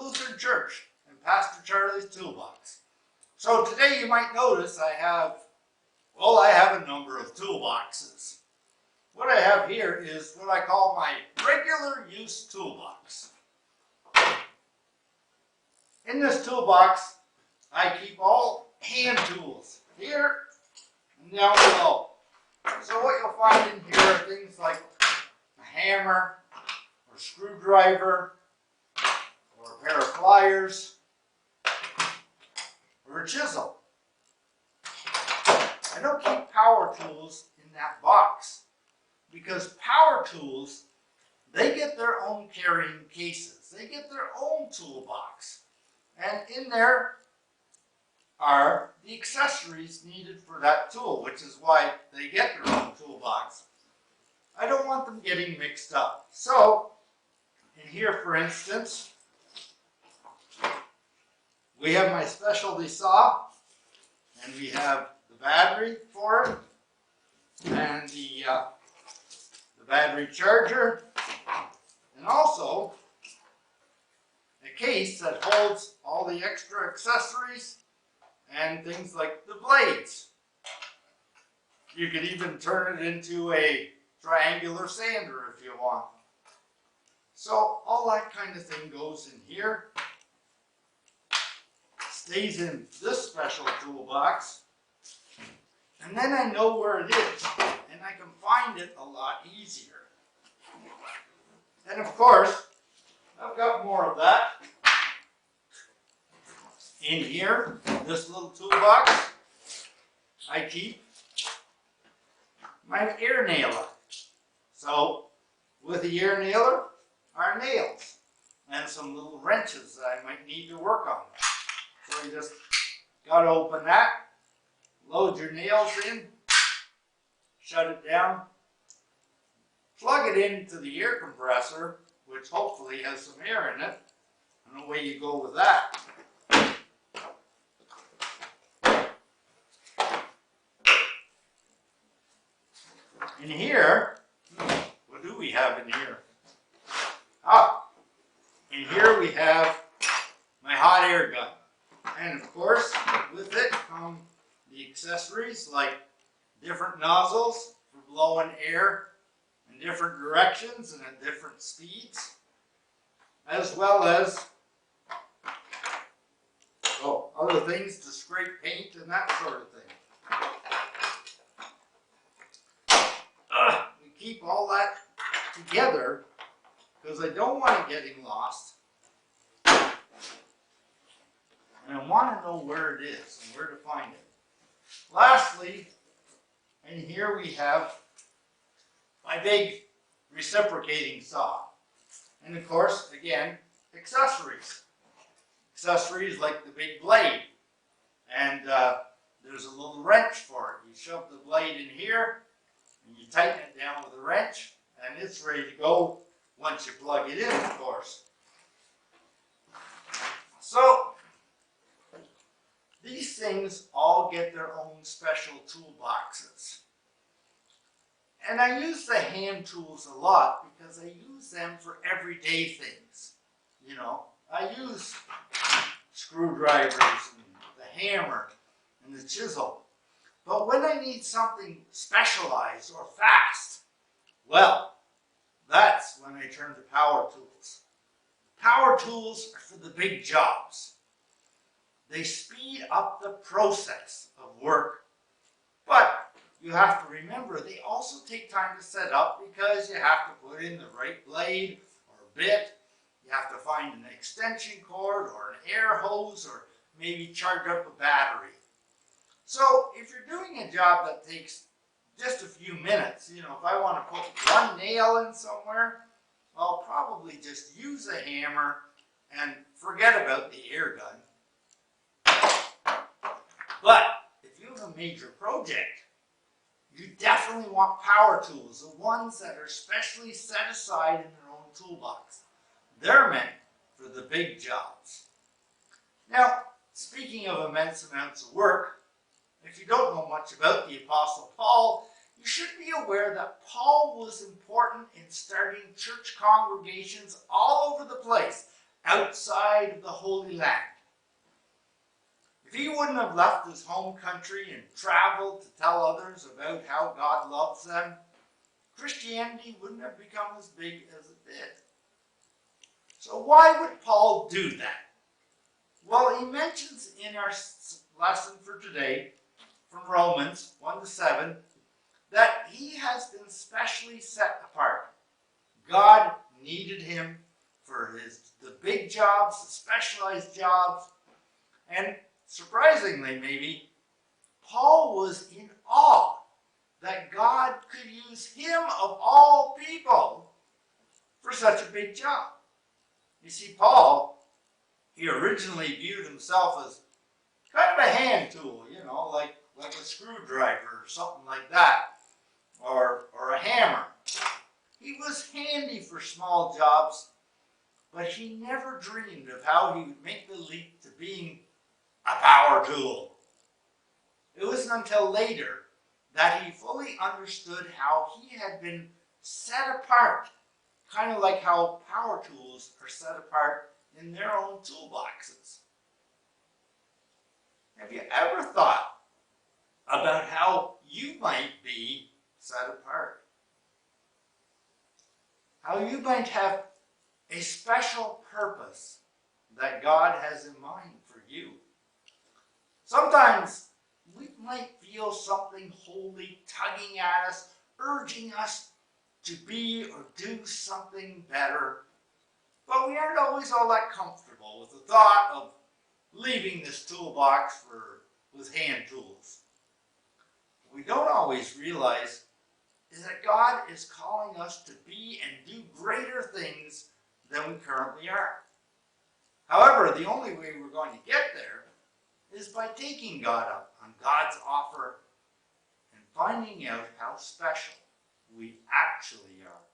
Lutheran Church and Pastor Charlie's Toolbox. So today you might notice I have a number of toolboxes. What I have here is what I call my regular use toolbox. In this toolbox, I keep all hand tools here and down below. So what you'll find in here are things like a hammer, or a screwdriver, or a pair of pliers, or a chisel. I don't keep power tools in that box because power tools, they get their own carrying cases. They get their own toolbox. And in there are the accessories needed for that tool, which is why they get their own toolbox. I don't want them getting mixed up. So, in here, for instance, we have my specialty saw, and we have the battery for it, and the battery charger, and also a case that holds all the extra accessories and things like the blades. You could even turn it into a triangular sander if you want. So all that kind of thing goes in here, stays in this special toolbox, and then I know where it is, and I can find it a lot easier. And of course, I've got more of that. In here, this little toolbox, I keep my ear nailer. So, with the ear nailer are nails and some little wrenches that I might need to work on. So you just got to open that, load your nails in, shut it down, plug it into the air compressor, which hopefully has some air in it, and away you go with that. In here, what do we have in here? In here we have my hot air gun. And of course, with it come the accessories like different nozzles for blowing air in different directions and at different speeds, as well as other things to scrape paint and that sort of thing. We keep all that together because I don't want it getting lost. And I want to know where it is and where to find it. Lastly, in here we have my big reciprocating saw. And of course, again, accessories. Accessories like the big blade. And there's a little wrench for it. You shove the blade in here, and you tighten it down with a wrench, and it's ready to go once you plug it in, of course. So, these things all get their own special toolboxes. And I use the hand tools a lot because I use them for everyday things. You know, I use screwdrivers and the hammer and the chisel. But when I need something specialized or fast, well, that's when I turn to power tools. Power tools are for the big jobs. They speed up the process of work. But you have to remember, they also take time to set up because you have to put in the right blade or bit. You have to find an extension cord or an air hose or maybe charge up a battery. So if you're doing a job that takes just a few minutes, you know, if I want to put one nail in somewhere, I'll probably just use a hammer and forget about the air gun. But if you have a major project, you definitely want power tools, the ones that are specially set aside in their own toolbox. They're meant for the big jobs. Now, speaking of immense amounts of work, if you don't know much about the Apostle Paul, you should be aware that Paul was important in starting church congregations all over the place outside of the Holy Land. If he wouldn't have left his home country and traveled to tell others about how God loves them, Christianity wouldn't have become as big as it did. So why would Paul do that? Well, he mentions in our lesson for today, from Romans 1-7, that he has been specially set apart. God needed him for the big jobs, the specialized jobs, and surprisingly maybe, Paul was in awe that God could use him of all people for such a big job. You see, Paul, he originally viewed himself as kind of a hand tool, like a screwdriver or something like that, or a hammer. He was handy for small jobs, but he never dreamed of how he would make the leap to being a power tool. It wasn't until later that he fully understood how he had been set apart, kind of like how power tools are set apart in their own toolboxes. Have you ever thought about how you might be set apart? How you might have a special purpose that God has in mind for you. Sometimes we might feel something holy tugging at us, urging us to be or do something better, but we aren't always all that comfortable with the thought of leaving this toolbox with hand tools. What we don't always realize is that God is calling us to be and do greater things than we currently are. However, the only way we're going to get there is by taking God up on God's offer and finding out how special we actually are.